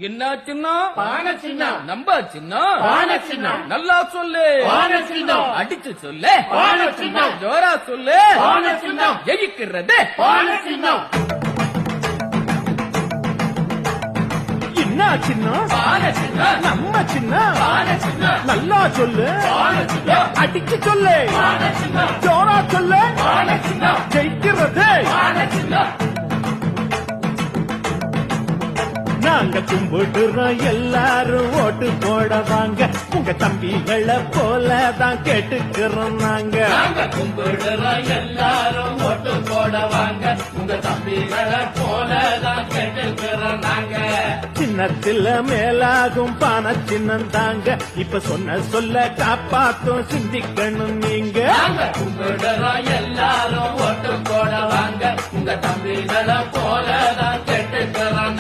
என்ன சின்ன பான சின்னம் நம்ப சின்ன பான சின்னம் நல்லா சொல்லு பான சின்னம் அடிச்சு சொல்லு பான சின்னம் ஜோரா சொல்லு பான சின்னம் ஜெயிக்கிறது பான சின்னம் என்ன சின்ன பான சின்ன நம்ம சின்ன பான சின்ன நல்லா சொல்லு பான சின்ன அடிச்சு சொல்லு பான சின்ன ஜோரா சொல்லு பான சின்ன ஜெயிக்கிறது பான சின்ன நாங்க கும்பிடுறோம் எல்லாரும் ஓட்டு போட வாங்க உங்க தம்பிகளை போலதான் கேட்டுக்கிறோம் நாங்க நாங்க கும்பிடுறோம் எல்லாரும் ஓட்டு போட வாங்க உங்க தம்பிகளை போலதான் கேட்டுக்கிறோம் நாங்க சின்னத்துல மேலாகும் பான சின்னம் தாங்க இப்ப சொன்ன சொல்ல காப்பாத்தும் சிந்திக்கணும் நீங்க நாங்க கும்பிடுறோம் எல்லாரும் ஓட்டு போட வாங்க உங்க தம்பிகளை போலதான் கேட்டுக்கிறோம்